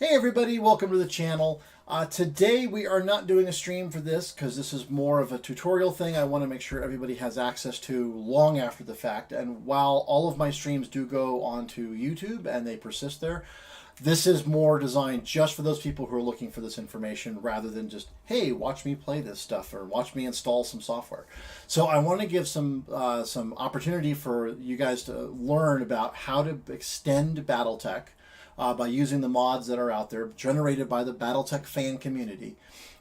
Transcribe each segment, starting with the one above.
Hey everybody, welcome to the channel. Today we are not doing a stream for this because this is more of a tutorial thing I want to make sure everybody has access to long after the fact. And while all of my streams do go onto YouTube and they persist there, this is more designed just for those people who are looking for this information rather than just, hey, watch me play this stuff or watch me install some software. So I want to give some opportunity for you guys to learn about how to extend BattleTech by using the mods that are out there generated by the BattleTech fan community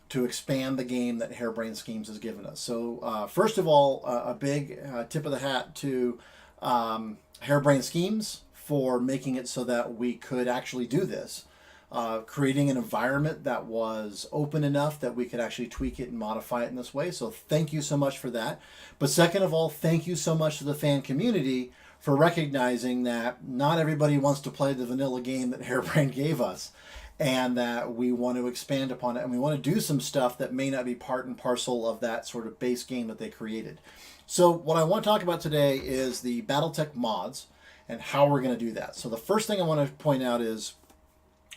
to expand the game that Harebrained Schemes has given us. So first of all, a big tip of the hat to Harebrained Schemes for making it so that we could actually do this. Creating an environment that was open enough that we could actually tweak it and modify it in this way. So thank you so much for that. But second of all, thank you so much to the fan community for recognizing that not everybody wants to play the vanilla game that Harebrained gave us, and that we want to expand upon it, and we want to do some stuff that may not be part and parcel of that sort of base game that they created. So what I want to talk about today is the BattleTech mods and how we're going to do that. So the first thing I want to point out is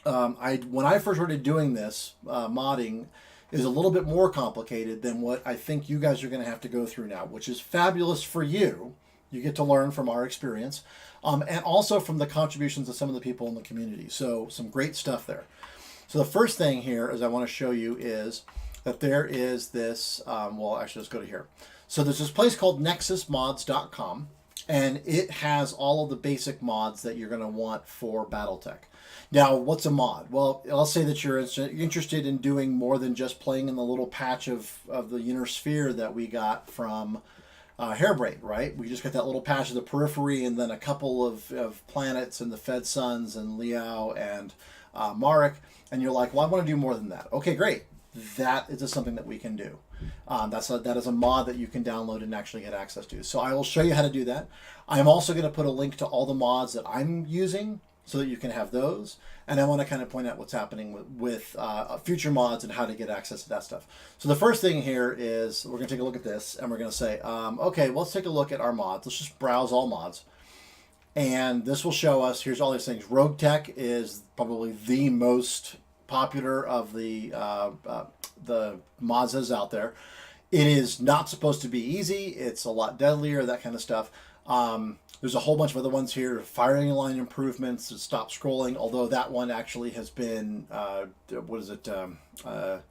when I first started doing this, modding is a little bit more complicated than what I think you guys are going to have to go through now, which is fabulous for you. You get to learn from our experience, and also from the contributions of some of the people in the community. So some great stuff there. So the first thing here is I want to show you is that there is this, well, actually, let's go to here. So there's this place called nexusmods.com, and it has all of the basic mods that you're going to want for BattleTech. Now, what's a mod? Well, I'll say that you're interested in doing more than just playing in the little patch of the inner sphere that we got from Harebrained, right? We just got that little patch of the Periphery and then a couple of planets and the Fed Suns and Liao and Marek, and you're like, well, I want to do more than that. Okay, great. That is something that we can do. That is a mod that you can download and actually get access to. So I will show you how to do that. I'm also going to put a link to all the mods that I'm using so that you can have those. And I want to kind of point out what's happening with future mods and how to get access to that stuff. So the first thing here is we're going to take a look at this and we're going to say, okay, well, let's take a look at our mods. Let's just browse all mods. And this will show us, here's all these things. Rogue Tech is probably the most popular of the mods that's out there. It is not supposed to be easy. It's a lot deadlier, that kind of stuff. There's a whole bunch of other ones here. Firing line improvements to stop scrolling, although that one actually has been,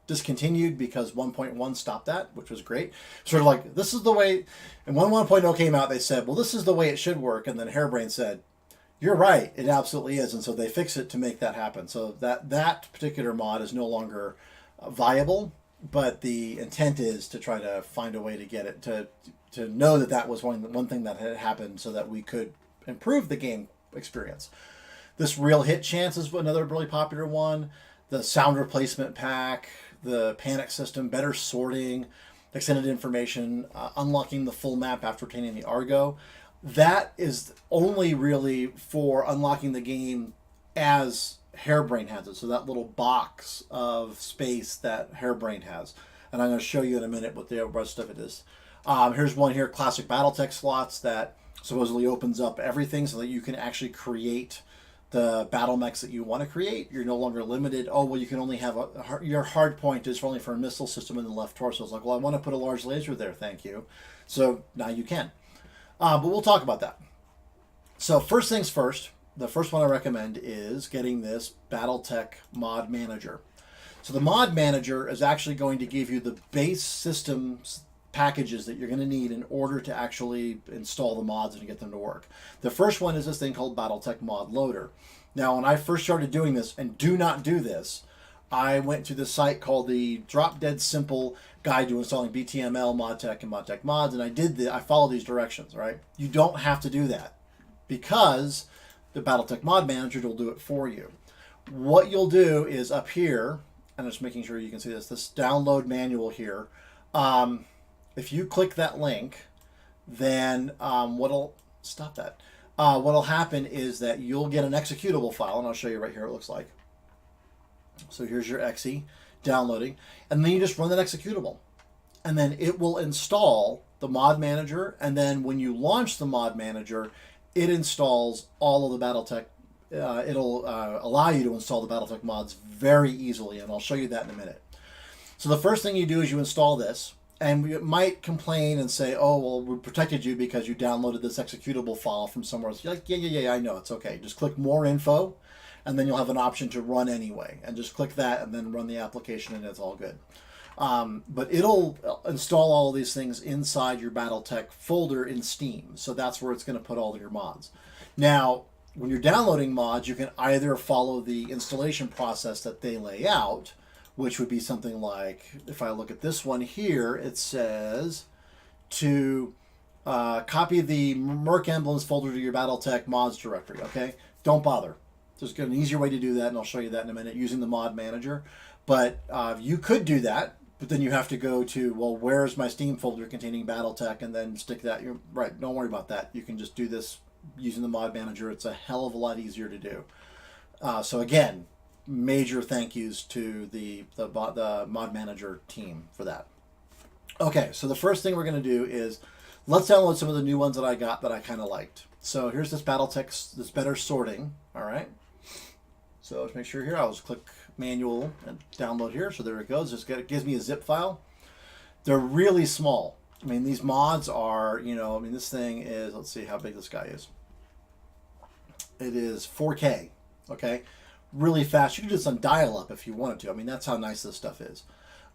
discontinued because 1.1 stopped that, which was great. Sort of like, this is the way, and when 1.0 came out, they said, well, this is the way it should work. And then Harebrained said, you're right, it absolutely is. And so they fix it to make that happen. So that particular mod is no longer viable, but the intent is to try to find a way to get it to know that that was one thing that had happened so that we could improve the game experience. This real hit chance is another really popular one. The sound replacement pack, the panic system, better sorting, extended information, unlocking the full map after obtaining the Argo. That is only really for unlocking the game as Harebrained has it. So that little box of space that Harebrained has. And I'm going to show you in a minute what the rest of it is. Here's one here, classic BattleTech slots that supposedly opens up everything so that you can actually create the battle mechs that you want to create. You're no longer limited. Oh, well, you can only have your hard point is only for a missile system in the left torso. It's like, well, I want to put a large laser there, thank you. So now you can. But we'll talk about that. So first things first, the first one I recommend is getting this BattleTech Mod Manager. So the Mod Manager is actually going to give you the base systems packages that you're going to need in order to actually install the mods and get them to work. The first one is this thing called BattleTech Modloader. Now, when I first started doing this, and do not do this, I went to this site called the Drop Dead Simple Guide to Installing BTML, ModTech, and ModTech Mods, and I followed these directions, right? You don't have to do that because the BattleTech Mod Manager will do it for you. What you'll do is up here, and I'm just making sure you can see this download manual here. If you click that link, then what'll happen is that you'll get an executable file, and I'll show you right here what it looks like. So here's your exe downloading, and then you just run that executable, and then it will install the mod manager, and then when you launch the mod manager, it installs all of the BattleTech it'll allow you to install the BattleTech mods very easily, and I'll show you that in a minute. So the first thing you do is you install this, and you might complain and say, oh, well, we protected you because you downloaded this executable file from somewhere else. You're like, yeah, I know, it's okay. Just click more info, and then you'll have an option to run anyway. And just click that and then run the application, and it's all good. But it'll install all of these things inside your BattleTech folder in Steam. So that's where it's going to put all of your mods. Now, when you're downloading mods, you can either follow the installation process that they lay out, which would be something like, if I look at this one here, it says to copy the Merc Emblems folder to your BattleTech mods directory, okay? Don't bother. There's an easier way to do that, and I'll show you that in a minute, using the mod manager. But you could do that, but then you have to go to, well, where's my Steam folder containing BattleTech, and then stick that. Right, don't worry about that. You can just do this using the mod manager. It's a hell of a lot easier to do. So again, major thank yous to the mod manager team for that. Okay, so the first thing we're going to do is let's download some of the new ones that I got that I kind of liked. So here's this BattleTech, this better sorting. All right. So let's make sure here. I'll just click manual and download here. So there it goes. It gives me a zip file. They're really small. I mean, these mods are, this thing is, let's see how big this guy is. It is 4K. Okay. Really fast. You can do this on dial-up if you wanted to. I mean, that's how nice this stuff is.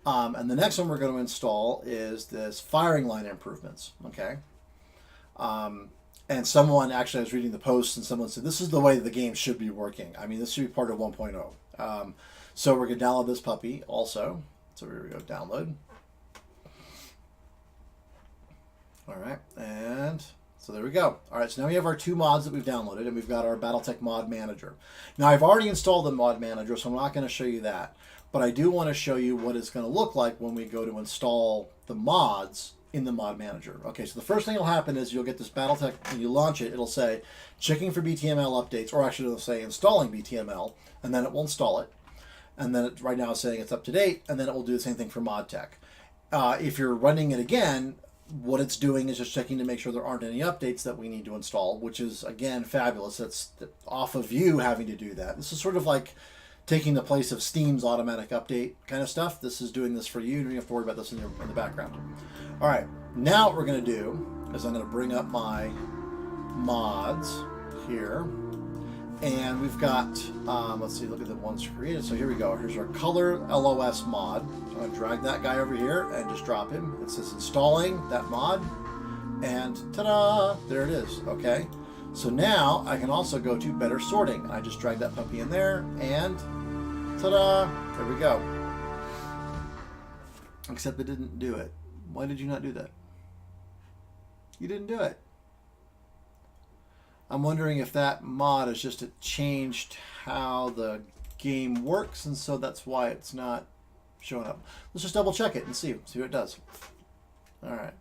And the next one we're going to install is this firing line improvements. Okay. And someone, actually, I was reading the post, and someone said, this is the way that the game should be working. I mean, this should be part of 1.0. So we're going to download this puppy also. So here we go, download. All right, and so there we go. All right, so now we have our two mods that we've downloaded, and we've got our BattleTech mod manager. Now, I've already installed the mod manager, so I'm not going to show you that. But I do want to show you what it's going to look like when we go to install the mods in the mod manager. Okay, so the first thing that'll happen is you'll get this BattleTech, when you launch it, it'll say checking for BTML updates, or actually it'll say installing BTML, and then it will install it. And then right now it's saying it's up to date, and then it will do the same thing for ModTech. If you're running it again, what it's doing is just checking to make sure there aren't any updates that we need to install, which is, again, fabulous. That's off of you having to do that. This is sort of like taking the place of Steam's automatic update kind of stuff. This is doing this for you. You don't have to worry about this in the background. All right, now what we're going to do is I'm going to bring up my mods here. And we've got, let's see, look at the ones created. So here we go. Here's our color LOS mod. So I'm going to drag that guy over here and just drop him. It says installing that mod. And ta-da! There it is. Okay. So now I can also go to better sorting. I just drag that puppy in there and ta-da! There we go. Except it didn't do it. Why did you not do that? You didn't do it. I'm wondering if that mod is just changed how the game works, and so that's why it's not showing up. Let's just double check it and see what it does. All right.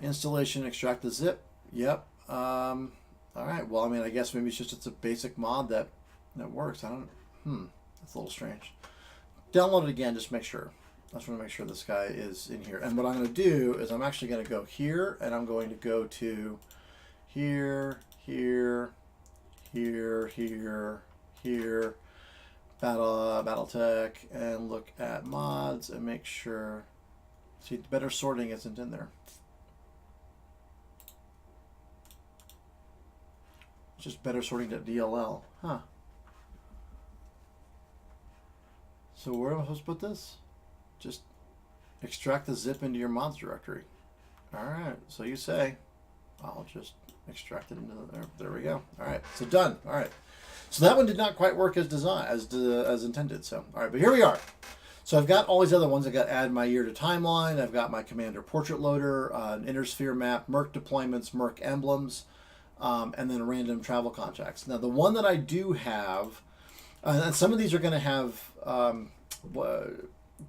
Installation, extract the zip. Yep. All right. Well, I mean, I guess maybe it's a basic mod that works. I don't. That's a little strange. Download it again. Just make sure. I just want to make sure this guy is in here. And what I'm going to do is I'm actually going to go here, and I'm going to go to here, BattleTech, and look at mods and make sure. See, better sorting isn't in there. It's just better sorting.dll. Huh. So where am I supposed to put this? Just extract the zip into your mods directory. All right, so you say. I'll just extract it into there. There we go. All right, so done. All right, so that one did not quite work as intended. So all right, but here we are. So I've got all these other ones. I've got add my year to timeline. I've got my commander portrait loader, an intersphere map, Merc deployments, Merc emblems, and then random travel contracts. Now the one that I do have, and some of these are going to have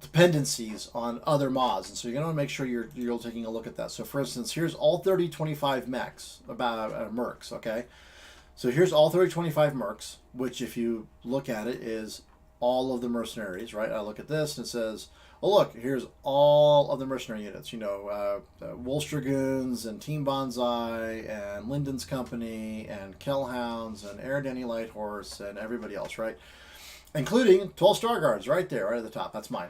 dependencies on other mods, and so you're going to want to make sure you're taking a look at that. So for instance, here's all 3025 mechs, about mercs. Okay, so here's all 3025 mercs, which if you look at it is all of the mercenaries, right? I look at this and it says oh look, here's all of the mercenary units. You know, Wolf Dragoons and Team Bonsai and Lyndon's Company and Kellhounds and Eridani Light Horse and everybody else, right? Including 12 Star Guards right there, right at the top. That's mine.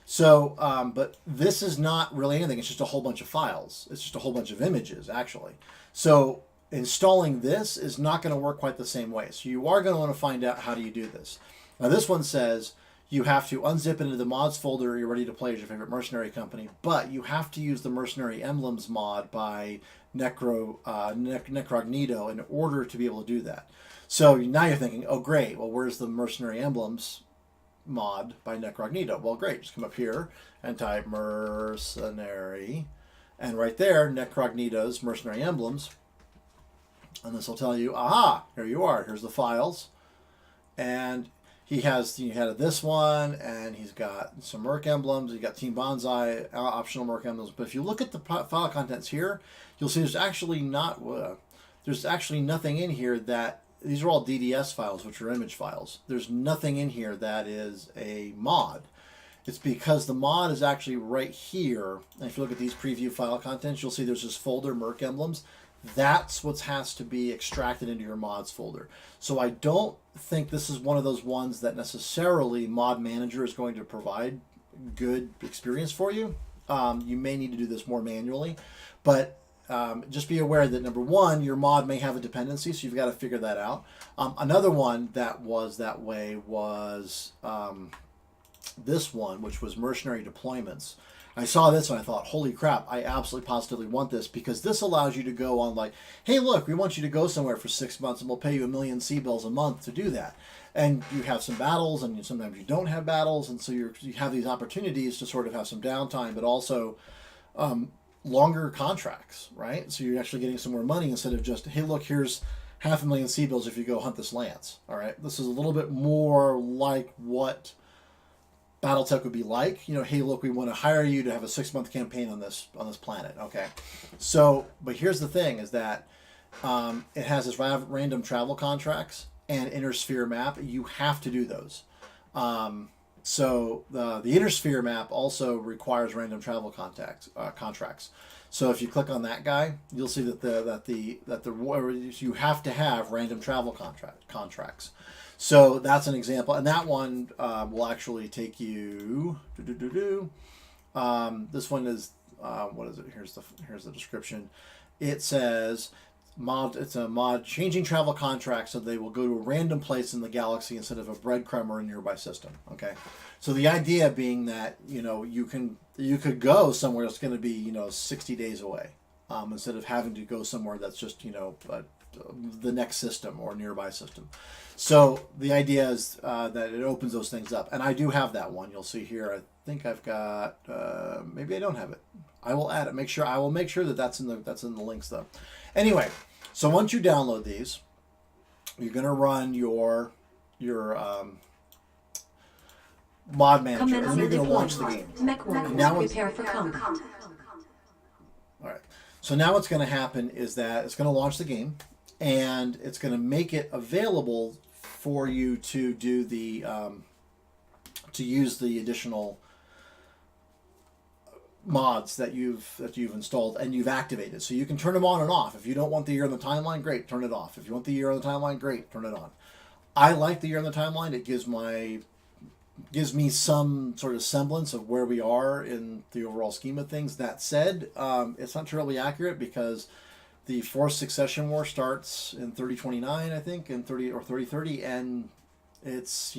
So, but this is not really anything. It's just a whole bunch of files. It's just a whole bunch of images, actually. So installing this is not going to work quite the same way. So you are going to want to find out how do you do this. Now this one says you have to unzip into the mods folder you're ready to play as your favorite mercenary company, but you have to use the Mercenary Emblems mod by Necrognito in order to be able to do that. So now you're thinking, oh great, well where's the Mercenary Emblems mod by Necrognito? Well great, just come up here and type Mercenary, and right there, Necrognito's Mercenary Emblems, and this will tell you, aha, here you are, here's the files, and he had this one, and he's got some Merc emblems. He's got Team Bonsai, optional Merc emblems. But if you look at the file contents here, you'll see there's actually nothing in here that, these are all DDS files, which are image files. There's nothing in here that is a mod. It's because the mod is actually right here. And if you look at these preview file contents, you'll see there's this folder, Merc emblems. That's what has to be extracted into your mods folder. So I don't think this is one of those ones that necessarily Mod Manager is going to provide good experience for you. You may need to do this more manually, but just be aware that number one, your mod may have a dependency, so you've got to figure that out. Another one that was that way was this one, which was Mercenary Deployments. I saw this and I thought, holy crap, I absolutely positively want this, because this allows you to go on like, hey, look, we want you to go somewhere for 6 months and we'll pay you 1 million C-bills a month to do that. And you have some battles, and sometimes you don't have battles, and so you have these opportunities to sort of have some downtime, but also longer contracts, right? So you're actually getting some more money instead of just, hey, look, here's 500,000 C-bills if you go hunt this lance, all right? This is a little bit more like what BattleTech would be like. You know, hey, look, we want to hire you to have a 6-month campaign on this planet. Okay, so but here's the thing: is that it has this random travel contracts and inner sphere map. You have to do those. So the inner sphere map also requires random travel contracts. So if you click on that guy, you'll see that you have to have random travel contracts. So that's an example, and that one will actually take you. This one is what is it? Here's the description. It says it's a mod changing travel contracts, so they will go to a random place in the galaxy instead of a breadcrumb or a nearby system. Okay, so the idea being that you could go somewhere that's going to be 60 days away, instead of having to go somewhere that's just the next system or nearby system. So the idea is that it opens those things up, and I do have that one. You'll see here. I think I've got. Maybe I don't have it. I will add it. I will make sure that that's in the links though. Anyway, so once you download these, you're going to run your mod manager, and you're going to launch the game. Now prepare for combat. All right. So now what's going to happen is that it's going to launch the game, and it's going to make it available for you to do the to use the additional mods that you've installed and you've activated. So you can turn them on and off. If you don't want the year on the timeline, great, turn it off. If you want the year on the timeline, great, turn it on. I like the year on the timeline. It gives me some sort of semblance of where we are in the overall scheme of things. That said, it's not terribly accurate because the Fourth Succession War starts in 3029, I think, in 3030, and it's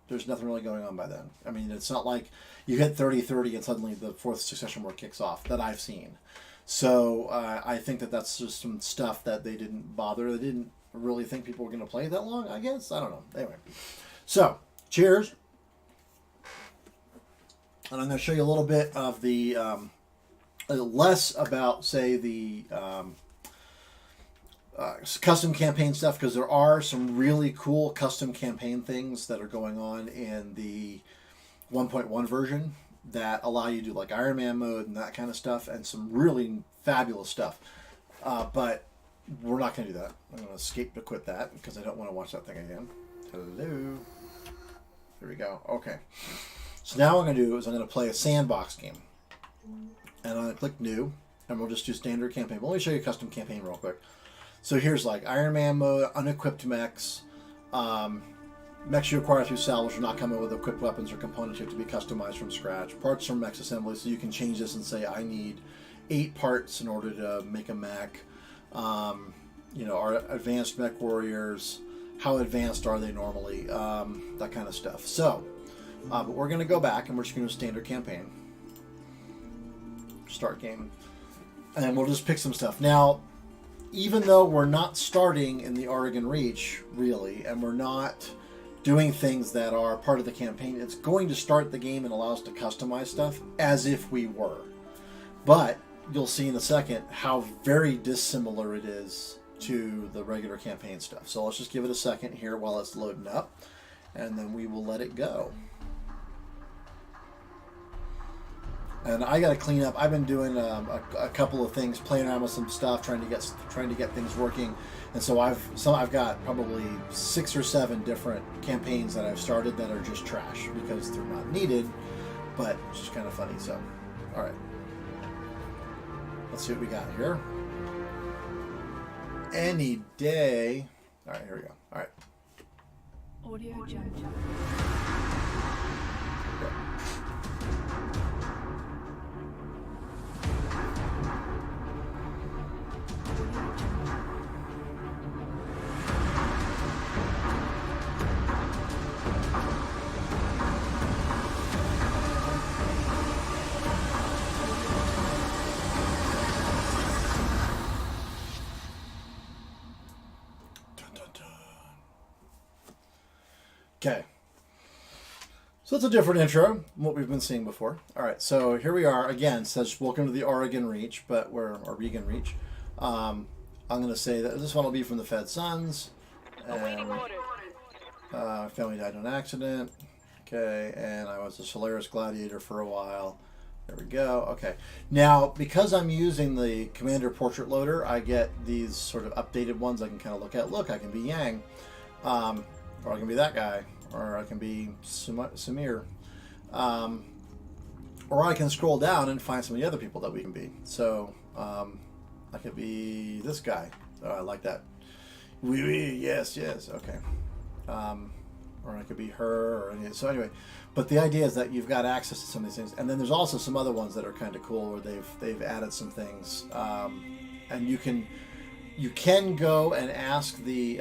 there's nothing really going on by then. I mean, it's not like you hit 3030 and suddenly the Fourth Succession War kicks off that I've seen. So I think that's just some stuff that they didn't bother. They didn't really think people were going to play that long, I guess. I don't know. Anyway, so cheers. And I'm going to show you a little bit of the less about, say, the custom campaign stuff, because there are some really cool custom campaign things that are going on in the 1.1 version that allow you to do like Iron Man mode and that kind of stuff, and some really fabulous stuff. But we're not going to do that. I'm going to escape to quit that because I don't want to watch that thing again. Hello. There we go. Okay. So now what I'm going to do is I'm going to play a sandbox game. And I'm going to click New, and we'll just do standard campaign. But let me show you a custom campaign real quick. So here's like Iron Man mode, unequipped mechs. Mechs you acquire through salvage are not coming with equipped weapons or components. You have to be customized from scratch. Parts from mechs assembly, so you can change this and say, I need 8 parts in order to make a mech. You know, our advanced mech warriors, how advanced are they normally? That kind of stuff. So, but we're going to go back and we're just going to do a standard campaign. Start game. And we'll just pick some stuff. Now, even though we're not starting in the Oregon Reach, really, and we're not doing things that are part of the campaign, it's going to start the game and allow us to customize stuff as if we were. But you'll see in a second how very dissimilar it is to the regular campaign stuff. So let's just give it a second here while it's loading up, and then we will let it go. And I got to clean up. I've been doing a couple of things, playing around with some stuff, trying to get things working. And so I've got probably 6 or 7 different campaigns that I've started that are just trash because they're not needed, but it's just kind of funny. So, all right, let's see what we got here. Any day. All right, here we go. All right. Audio jump. Okay, so it's a different intro than what we've been seeing before. All right, so here we are again. It says welcome to the Oregon Reach, but we're Oregon Reach. I'm going to say that this one will be from the Fed Sons. Family died in an accident. Okay, and I was a Solaris Gladiator for a while. There we go. Okay, now because I'm using the Commander Portrait Loader, I get these sort of updated ones I can kind of look at. Look, I can be Yang. Or I can be that guy, or I can be Samir, or I can scroll down and find some of the other people that we can be. So I could be this guy. Oh, I like that. Oui, yes, okay. Or I could be her, or any. So anyway, but the idea is that you've got access to some of these things, and then there's also some other ones that are kind of cool where they've added some things, and you can go and ask the.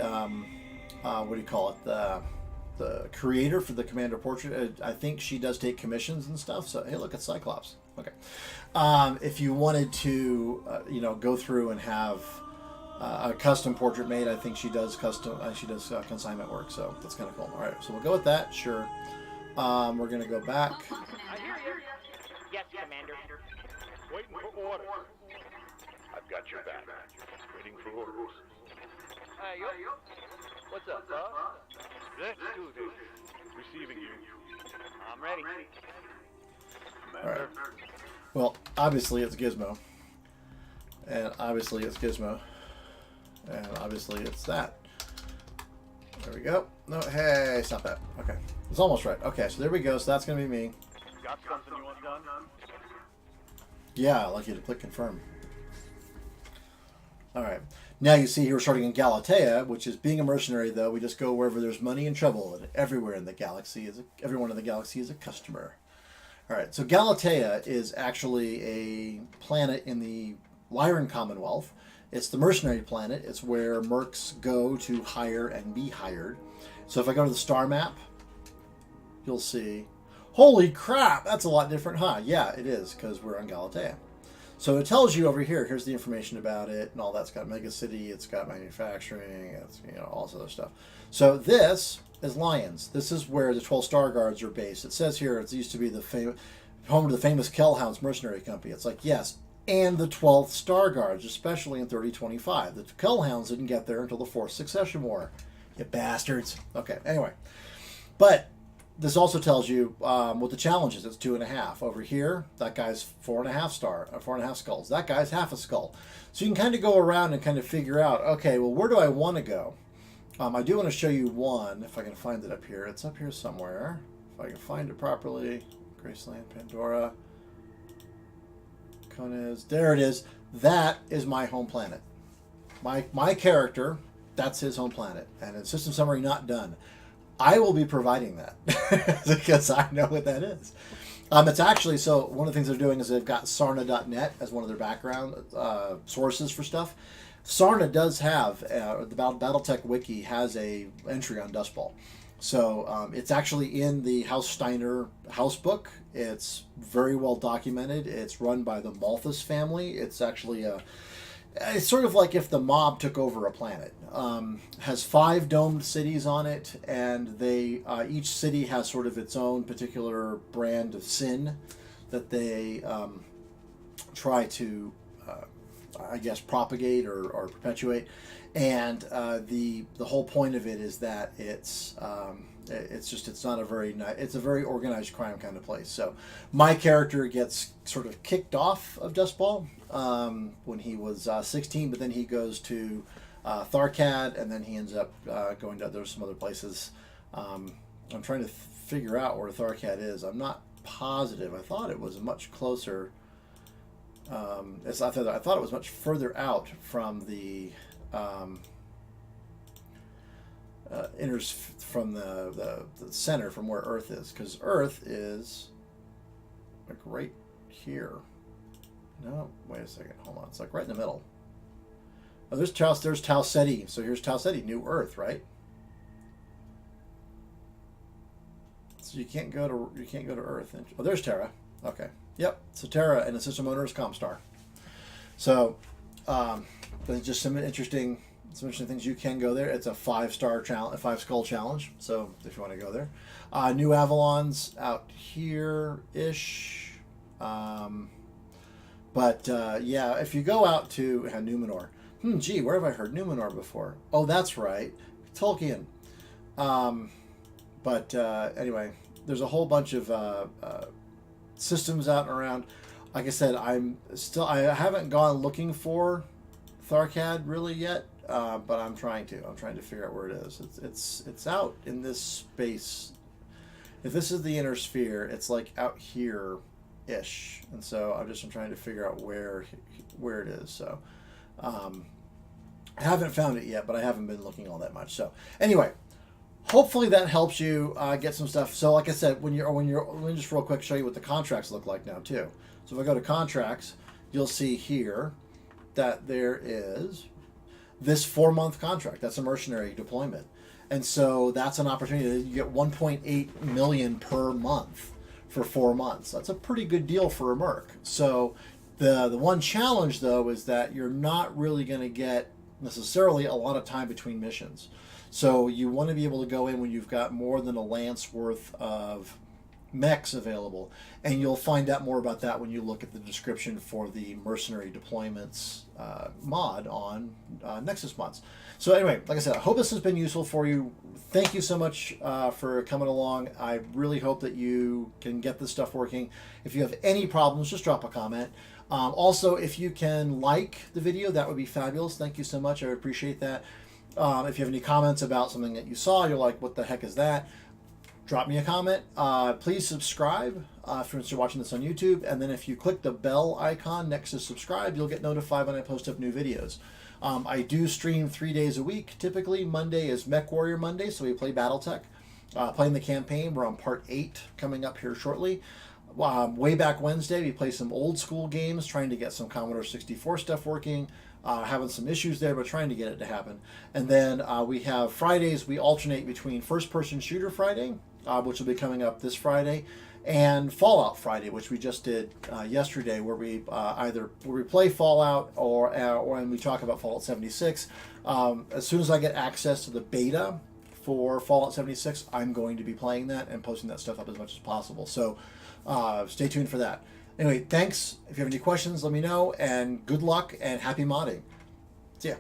What do you call it? The creator for the Commander Portrait. I think she does take commissions and stuff. So hey, look at Cyclops. Okay, if you wanted to, go through and have a custom portrait made, I think she does consignment work. So that's kind of cool. All right, so we'll go with that. Sure. We're gonna go back. I hear you. Yes, Commander. Waiting for orders. I've got your back. Waiting for orders. Hey, yo. What's up, Bob? Let's do this. Receiving you. I'm ready. All right. Well, obviously it's Gizmo. And obviously it's Gizmo. And obviously it's that. There we go. No, hey, stop that. Okay. It's almost right. Okay, so there we go. So that's going to be me. Got something you want done? Yeah, I'd like you to click confirm. All right. Now you see here we're starting in Galatea, which is being a mercenary, though. We just go wherever there's money and trouble, and everywhere in the galaxy everyone in the galaxy is a customer. All right, so Galatea is actually a planet in the Lyran Commonwealth. It's the mercenary planet. It's where mercs go to hire and be hired. So if I go to the star map, you'll see, holy crap, that's a lot different, huh? Yeah, it is, because we're on Galatea. So it tells you over here, here's the information about it and all that. It's got mega city, it's got manufacturing, it's, all this other stuff. So this is Lions. This is where the 12 Star Guards are based. It says here it used to be the home to the famous Kellhounds Mercenary Company. It's like, yes, and the 12th Star Guards, especially in 3025. The Kellhounds didn't get there until the 4th Succession War. You bastards. Okay, anyway. But this also tells you what the challenge is. It's 2.5. Over here, that guy's 4.5 skulls. That guy's half a skull. So you can kind of go around and kind of figure out, okay, well, where do I want to go? I do want to show you one, if I can find it up here. It's up here somewhere. If I can find it properly. Graceland, Pandora, Konez. There it is. That is my home planet. My character, that's his home planet. And in System Summary Not Done, I will be providing that because I know what that is. It's actually, so one of the things they're doing is they've got Sarna.net as one of their background sources for stuff. Sarna does have, the BattleTech wiki has a entry on Dust Bowl. So it's actually in the House Steiner house book. It's very well documented. It's run by the Malthus family. It's actually it's sort of like if the mob took over a planet. Has 5 domed cities on it, and they each city has sort of its own particular brand of sin that they try to, I guess, propagate or perpetuate. And the whole point of it is that it's not a very nice, it's a very organized crime kind of place. So my character gets sort of kicked off of Dust Bowl when he was 16, but then he goes to Tharkad, and then he ends up going to there's some other places. I'm trying to figure out where Tharkad is. I'm not positive. I thought it was much closer. I thought it was much further out from the enters from the center from where Earth is, because Earth is like right here. No, wait a second, hold on. It's like right in the middle. Oh, there's Tau Ceti. So here's Tau Ceti, New Earth, right? So you can't go to Earth. Oh, there's Terra. Okay. Yep. So Terra and the system owner is Comstar. So there's just some interesting things. You can go there. It's a 5-star challenge, a 5-skull challenge. So if you want to go there, New Avalon's out here ish. But yeah, if you go out to Numenor, gee, where have I heard Numenor before? Oh, that's right, Tolkien. But anyway, there's a whole bunch of systems out and around. Like I said, I haven't gone looking for Tharkad really yet, but I'm trying to. I'm trying to figure out where it is. It's out in this space. If this is the inner sphere, it's like out here ish, and so I'm trying to figure out where it is. So I haven't found it yet, but I haven't been looking all that much. So anyway, hopefully that helps you get some stuff. So like I said, let me just real quick show you what the contracts look like now too. So if I go to contracts, you'll see here that there is this 4-month contract. That's a mercenary deployment, and so that's an opportunity. You get 1.8 million per month for 4 months. That's a pretty good deal for a merc. So the one challenge though is that you're not really going to get necessarily a lot of time between missions. So you want to be able to go in when you've got more than a lance worth of mechs available, and you'll find out more about that when you look at the description for the Mercenary Deployments mod on Nexus mods. So anyway, like I said, I hope this has been useful for you. Thank you so much for coming along. I really hope that you can get this stuff working. If you have any problems, just drop a comment. Also, if you can like the video, that would be fabulous. Thank you so much. I would appreciate that. If you have any comments about something that you saw, you're like, what the heck is that? Drop me a comment. Please subscribe if you're watching this on YouTube. And then if you click the bell icon next to subscribe, you'll get notified when I post up new videos. I do stream 3 days a week. Typically, Monday is Mech Warrior Monday, so we play BattleTech. Playing the campaign, we're on part 8 coming up here shortly. Way back Wednesday, we play some old school games, trying to get some Commodore 64 stuff working. Having some issues there, but trying to get it to happen. And then we have Fridays, we alternate between First Person Shooter Friday, which will be coming up this Friday, and Fallout Friday, which we just did yesterday, where we we play Fallout or when we talk about Fallout 76. As soon as I get access to the beta for Fallout 76, I'm going to be playing that and posting that stuff up as much as possible. So stay tuned for that. Anyway, thanks. If you have any questions, let me know, and good luck and happy modding. See ya.